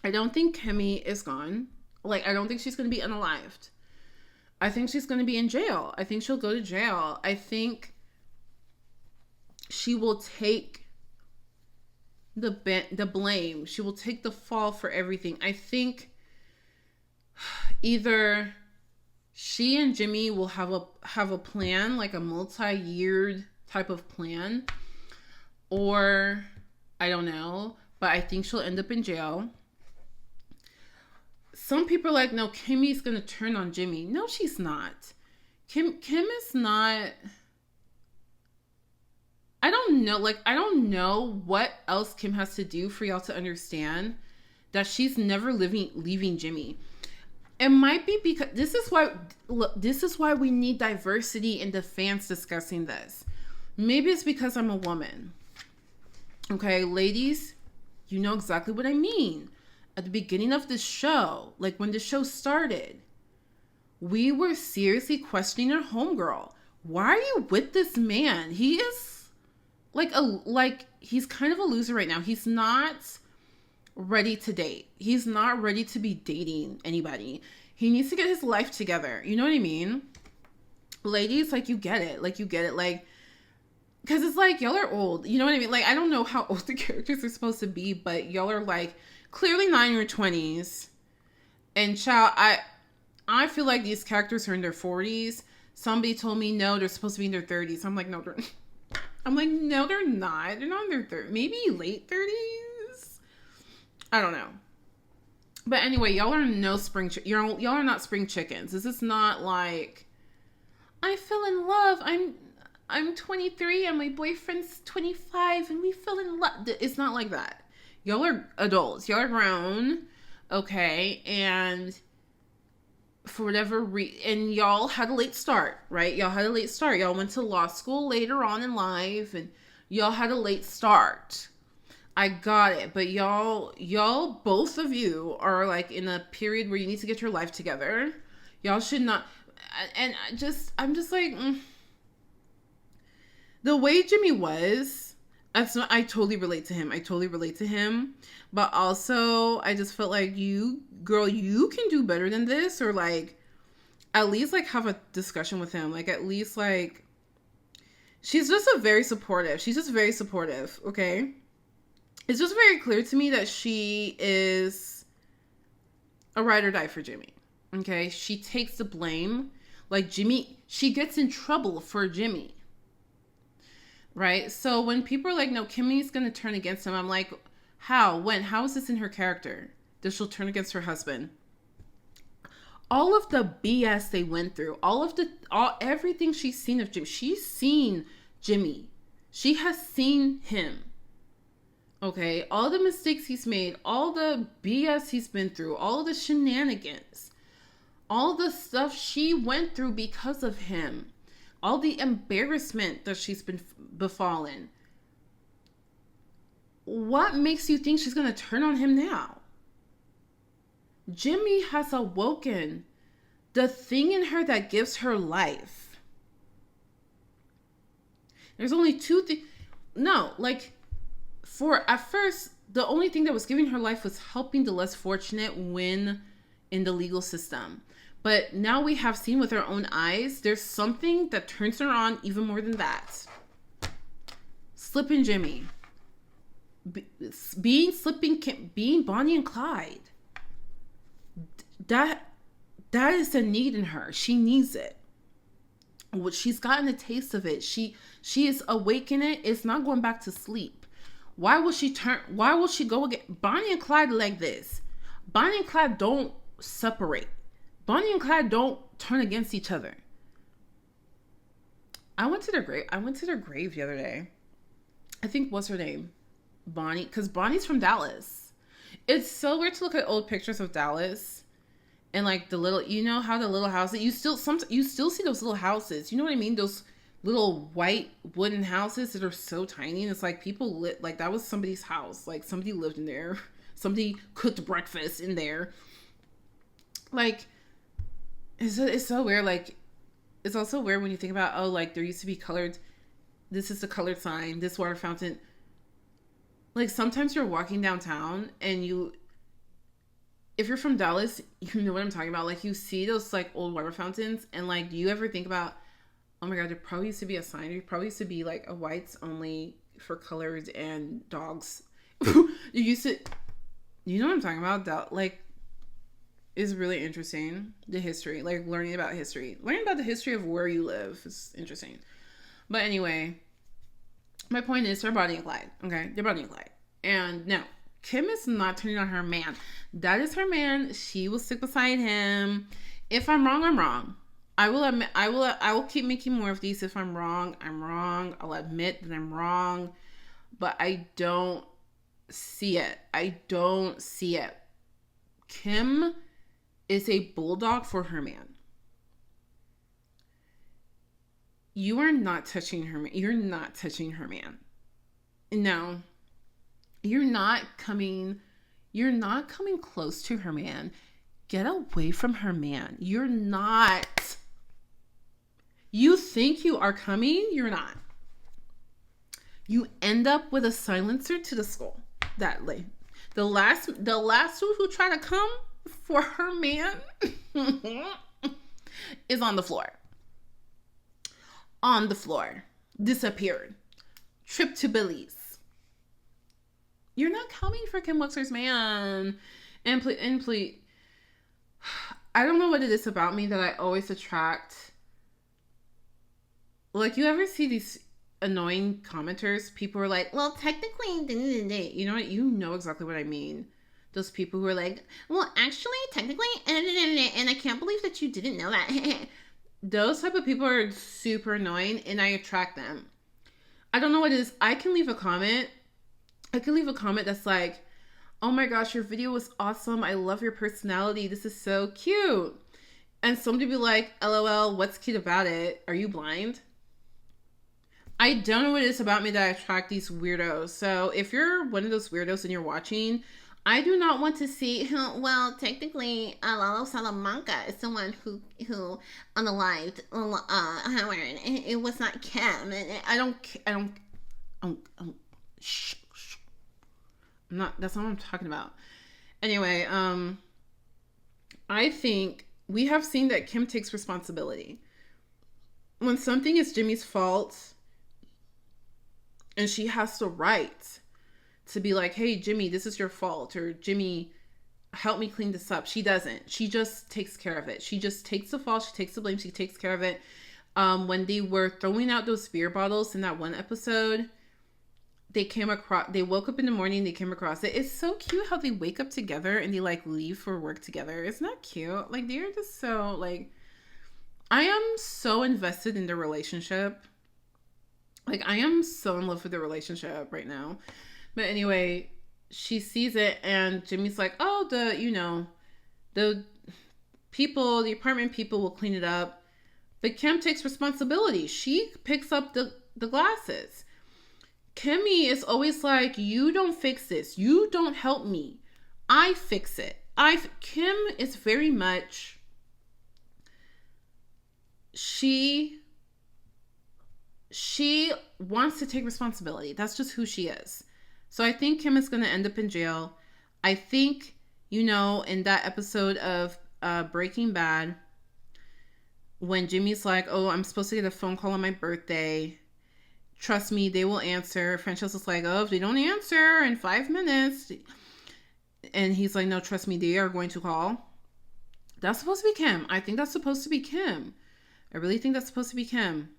I don't think Kimmy is gone. Like, I don't think she's going to be unalived. I think she's going to be in jail. I think she'll go to jail. I think she will take the blame. She will take the fall for everything. I think either she and Jimmy will have a plan, like a multi-year type of plan, or I don't know, but I think she'll end up in jail. Some people are like, no, Kimmy's gonna turn on Jimmy. No, she's not. Kim is not. I don't know what else Kim has to do for y'all to understand that she's never leaving Jimmy. It might be because this is why we need diversity in the fans discussing this. Maybe it's because I'm a woman. Okay, ladies, you know exactly what I mean. At the beginning of the show, like when the show started, we were seriously questioning our homegirl. Why are you with this man? He is he's kind of a loser right now. He's not ready to date. He's not ready to be dating anybody. He needs to get his life together. You know what I mean? Ladies, you get it. Because it's y'all are old. You know what I mean? I don't know how old the characters are supposed to be, but y'all are clearly not in your 20s. And child, I feel like these characters are in their 40s. Somebody told me, no, they're supposed to be in their 30s. I'm like, no, they're not. They're not in their 30s. Maybe late 30s? I don't know. But anyway, y'all are no y'all are not spring chickens. This is not like, I fell in love. I'm 23 and my boyfriend's 25 and we fell in love. It's not like that. Y'all are adults. Y'all are grown. Okay. And for whatever reason, and y'all had a late start, right? Y'all had a late start. Y'all went to law school later on in life and y'all had a late start. I got it. But y'all, both of you are in a period where you need to get your life together. Y'all should not. And I'm just the way Jimmy was, I totally relate to him. But also, I just felt like you can do better than this, or at least have a discussion with him. At least she's just very supportive. Okay? It's just very clear to me that she is a ride or die for Jimmy. Okay, she takes the blame. Like Jimmy, she gets in trouble for Jimmy. Right? So when people are like, no, Kimmy's going to turn against him, I'm like, how? When? How is this in her character? That she'll turn against her husband? All of the BS they went through, everything she's seen of Jimmy. She's seen Jimmy. She has seen him. Okay? All the mistakes he's made, all the BS he's been through, all the shenanigans, all the stuff she went through because of him, all the embarrassment that she's been befallen. What makes you think she's going to turn on him now? Jimmy has awoken the thing in her that gives her life. There's only two things. No, like, at first, the only thing that was giving her life was helping the less fortunate win in the legal system. But now we have seen with our own eyes, there's something that turns her on even more than that. Slipping Jimmy. Being Bonnie and Clyde. That is a need in her. She needs it. She's gotten a taste of it. She is awakened it. It's not going back to sleep. Why will she go again? Bonnie and Clyde like this. Bonnie and Clyde don't separate. Bonnie and Clyde don't turn against each other. I went to their grave the other day. I think, what's her name? Bonnie, because Bonnie's from Dallas. It's so weird to look at old pictures of Dallas and like the little, you know how the little houses, you still see those little houses. You know what I mean? Those little white wooden houses that are so tiny, and it's like people like that was somebody's house. Like somebody lived in there. Somebody cooked breakfast in there. Like, it's so weird. Like, it's also weird when you think about, oh, like there used to be colored. This is the colored sign. This water fountain. Like sometimes you're walking downtown and if you're from Dallas, you know what I'm talking about. Like you see those like old water fountains and like, do you ever think about, oh my God, there probably used to be a sign. There probably used to be like a whites only for colors and dogs. You know what I'm talking about? That like is really interesting. The history, like learning about the history of where you live is interesting. But anyway, my point is, they're Bonnie and Clyde. Okay, they're Bonnie and Clyde. And no, Kim is not turning on her man. That is her man. She will stick beside him. If I'm wrong, I'm wrong. I will admit. I will keep making more of these. If I'm wrong, I'm wrong. I'll admit that I'm wrong. But I don't see it. Kim is a bulldog for her man. You are not touching her man. You're not touching her man. No. You're not coming close to her man. Get away from her man. You're not. You think you are coming, you're not. You end up with a silencer to the skull. That like the last one who tried to come for her man is on the floor. On the floor. Disappeared. Trip to Billy's. You're not coming for Kim Wexler's man. And please, I don't know what it is about me that I always attract. Like, you ever see these annoying commenters? People are like, well, technically, you know what? You know exactly what I mean. Those people who are like, well, actually, technically, and I can't believe that you didn't know that. Those type of people are super annoying, and I attract them. I don't know what it is. I can leave a comment that's like, oh my gosh, your video was awesome. I love your personality. This is so cute. And somebody be like, LOL, what's cute about it? Are you blind? I don't know what it is about me that I attract these weirdos. So if you're one of those weirdos and you're watching, I do not want to see, well, technically, Lalo Salamanca is the one who unalived, it was not Kim. Shh. That's not what I'm talking about. Anyway, I think we have seen that Kim takes responsibility. When something is Jimmy's fault, and she has the right to be like, hey, Jimmy, this is your fault. Or Jimmy, help me clean this up. She doesn't. She just takes care of it. She just takes the fall. She takes the blame. She takes care of it. When they were throwing out those beer bottles in that one episode, they woke up in the morning, they came across it. It's so cute how they wake up together and they like leave for work together. Isn't that cute? Like, they're just so like, I am so invested in their relationship. Like, I am so in love with their relationship right now. But anyway, she sees it and Jimmy's like, oh, the apartment people will clean it up. But Kim takes responsibility. She picks up the glasses. Kimmy is always like, you don't fix this. You don't help me. I fix it. Kim is very much, she wants to take responsibility. That's just who she is. So I think Kim is going to end up in jail. I think, in that episode of Breaking Bad, when Jimmy's like, oh, I'm supposed to get a phone call on my birthday. Trust me, they will answer. Francesca's like, oh, if they don't answer in 5 minutes. And he's like, no, trust me, they are going to call. That's supposed to be Kim. I think that's supposed to be Kim. I really think that's supposed to be Kim.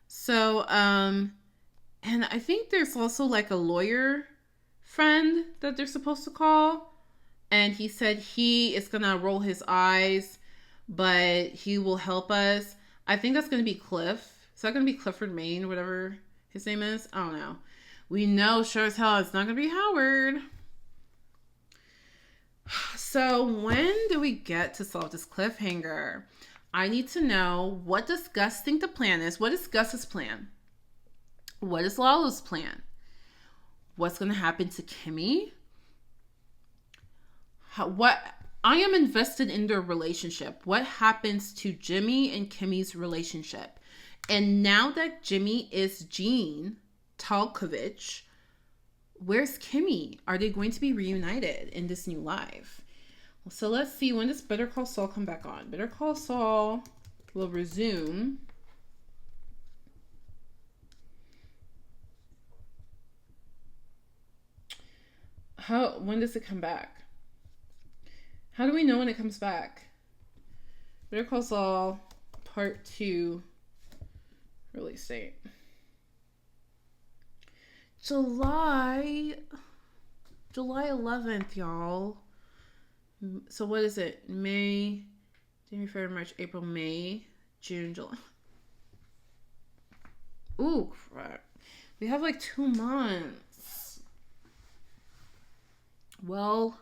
So, and I think there's also like a lawyer friend that they're supposed to call. And he said he is going to roll his eyes, but he will help us. I think that's going to be Cliff. Is that going to be Clifford Maine, whatever his name is? I don't know. We know sure as hell it's not going to be Howard. So when do we get to solve this cliffhanger? I need to know, what does Gus think the plan is? What is Gus's plan? What is Lalo's plan? What's going to happen to Kimmy? I am invested in their relationship. What happens to Jimmy and Kimmy's relationship? And now that Jimmy is Gene Talkovich, where's Kimmy? Are they going to be reunited in this new life? So let's see, when does Better Call Saul come back on? Better Call Saul will resume when does it come back? How do we know when it comes back? Better Call Saul Part 2 release date. July 11th, y'all. So what is it? May, January, February, March, April, May, June, July. Ooh, crap. We have like 2 months. Well,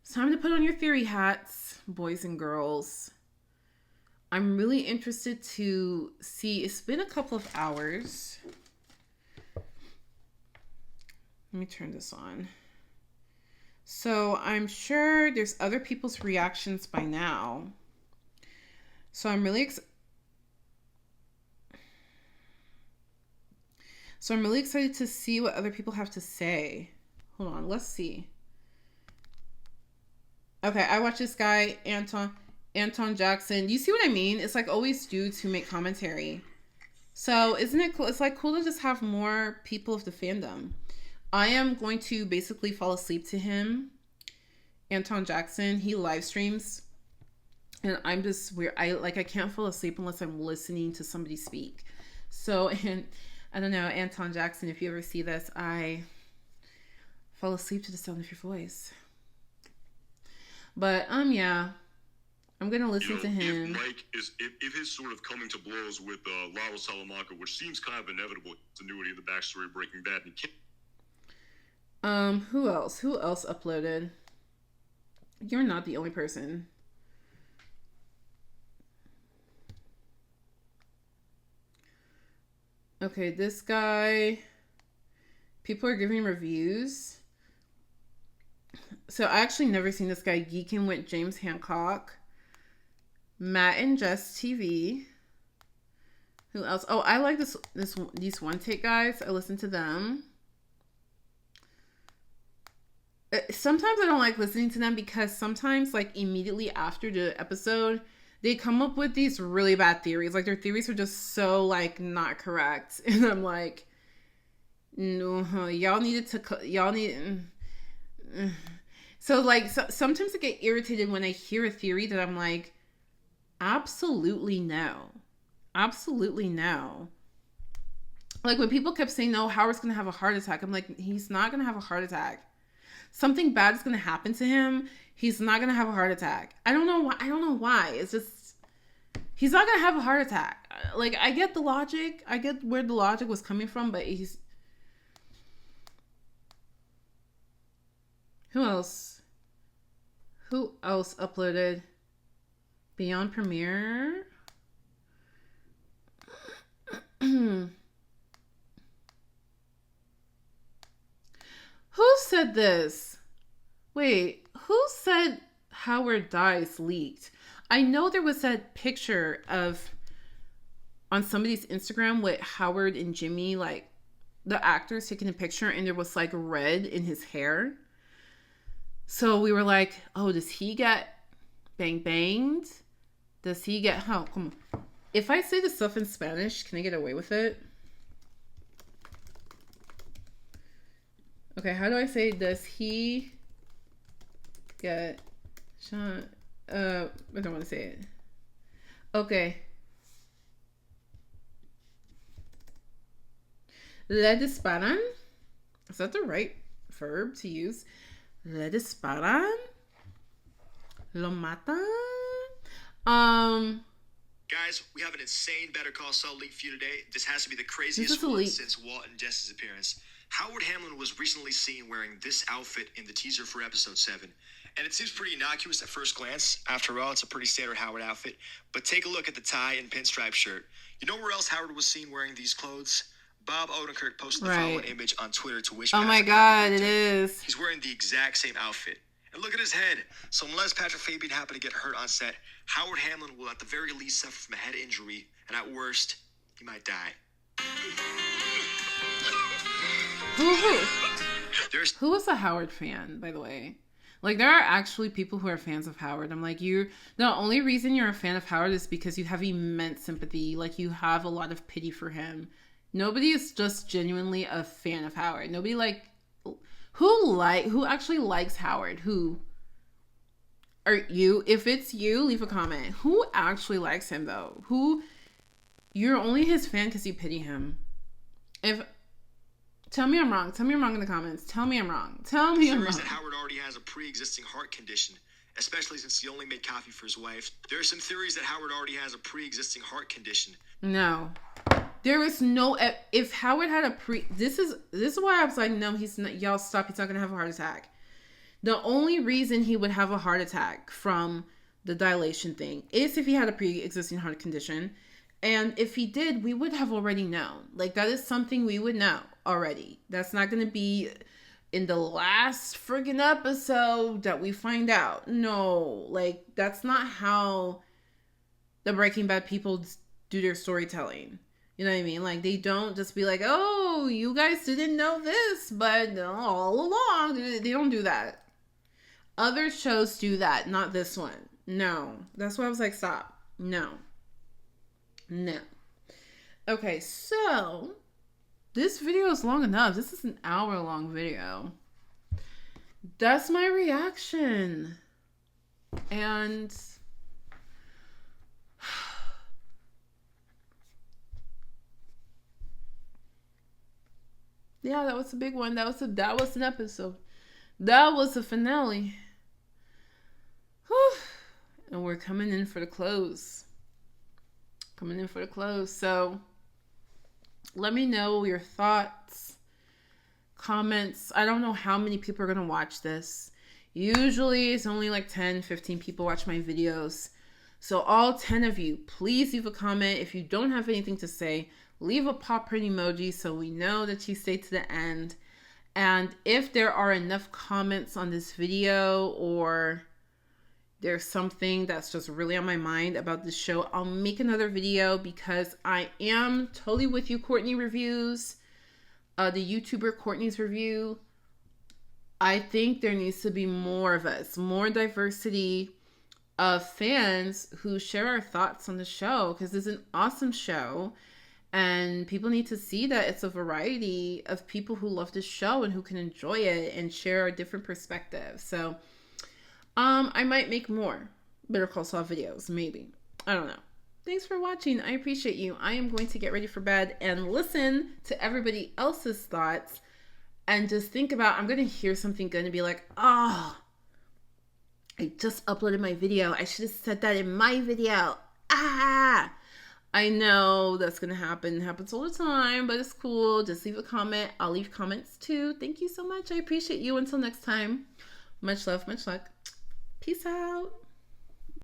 it's time to put on your theory hats, boys and girls. I'm really interested to see. It's been a couple of hours. Let me turn this on. So I'm sure there's other people's reactions by now. So I'm really excited to see what other people have to say. Hold on, let's see. Okay, I watch this guy, Anton Jackson. You see what I mean? It's like always dudes who make commentary. So isn't it cool? It's like cool to just have more people of the fandom. I am going to basically fall asleep to him. Anton Jackson, he live streams. And I'm just weird. I can't fall asleep unless I'm listening to somebody speak. So, and I don't know, Anton Jackson, if you ever see this, I fall asleep to the sound of your voice. But yeah, I'm gonna listen to him. If his sort of coming to blows with Lalo Salamanca, which seems kind of inevitable, continuity of the backstory of Breaking Bad. Who else? Who else uploaded? You're not the only person. Okay, this guy. People are giving reviews. So I actually never seen this guy geeking with James Hancock. Matt and Jess TV. Who else? Oh, I like these one take guys. I listen to them. Sometimes I don't like listening to them because sometimes, like, immediately after the episode, they come up with these really bad theories. Like, their theories are just so, like, not correct. And I'm like, no, y'all need So like sometimes I get irritated when I hear a theory that I'm like, absolutely no. Absolutely no. Like when people kept saying, no, Howard's going to have a heart attack. I'm like, he's not going to have a heart attack. Something bad is going to happen to him. He's not going to have a heart attack. I don't know why. It's just, he's not going to have a heart attack. Like, I get the logic. I get where the logic was coming from, but he's... Who else uploaded? Beyond Premiere? Who said this? Wait, who said Howard Dice leaked? I know there was that picture of on somebody's Instagram with Howard and Jimmy, like the actors taking a picture, and there was like red in his hair. So we were like, oh, does he get banged? Does he get... Oh, come on. If I say the stuff in Spanish, can I get away with it? Okay, how do I say, does he get... I don't want to say it. Okay. Le disparan? Is that the right verb to use? Le disparan? Lo matan? Guys, we have an insane Better Call Saul leak for you today. This has to be the craziest one since Walt and Jess's appearance. Howard Hamlin was recently seen wearing this outfit in the teaser for episode 7. And it seems pretty innocuous at first glance. After all, it's a pretty standard Howard outfit. But take a look at the tie and pinstripe shirt. You know where else Howard was seen wearing these clothes? Bob Odenkirk posted the following image on Twitter to wish Patrick my God, it is. He's wearing the exact same outfit. And look at his head. So unless Patrick Fabian happened to get hurt on set, Howard Hamlin will at the very least suffer from a head injury, and at worst, he might die. Who was a Howard fan, by the way? Like, there are actually people who are fans of Howard. I'm like, the only reason you're a fan of Howard is because you have immense sympathy. Like, you have a lot of pity for him. Nobody is just genuinely a fan of Howard. Nobody who actually likes Howard? Who are you? If it's you, leave a comment. Who actually likes him though? You're only his fan because you pity him. Tell me I'm wrong. Tell me I'm wrong in the comments. Tell me I'm wrong. Tell me I'm wrong. That Howard already has a pre-existing heart condition, especially since he only made coffee for his wife. There are some theories that Howard already has a pre-existing heart condition. No. There is no... If Howard had a This is why I was like, no, he's not... Y'all stop. He's not going to have a heart attack. The only reason he would have a heart attack from the dilation thing is if he had a pre-existing heart condition. And if he did, we would have already known. Like, that is something we would know already. That's not going to be in the last friggin' episode that we find out. No. Like, that's not how the Breaking Bad people do their storytelling. You know what I mean? Like, they don't just be like, oh, you guys didn't know this, but no, all along. They don't do that. Other shows do that, not this one. No. That's why I was like, stop. No. Okay, so this video is long enough. This is an hour-long video. That's my reaction. And... yeah, that was a big one. That was an episode. That was a finale. Whew. And we're coming in for the close. So let me know your thoughts, comments. I don't know how many people are going to watch this. Usually it's only like 10, 15 people watch my videos. So all 10 of you, please leave a comment. If you don't have anything to say, leave a pop print emoji so we know that you stayed to the end. And if there are enough comments on this video, or there's something that's just really on my mind about this show, I'll make another video, because I am totally with you, Courtney Reviews, the YouTuber Courtney's Review. I think there needs to be more of us, more diversity of fans who share our thoughts on the show, because it's an awesome show. And people need to see that it's a variety of people who love this show and who can enjoy it and share a different perspective. So I might make more Better Call Saul videos, maybe. I don't know. Thanks for watching. I appreciate you. I am going to get ready for bed and listen to everybody else's thoughts and just think about, I'm going to hear something good and be like, oh, I just uploaded my video. I should have said that in my video. Ah, I know that's going to happen. It happens all the time, but it's cool. Just leave a comment. I'll leave comments too. Thank you so much. I appreciate you. Until next time, much love, much luck. Peace out.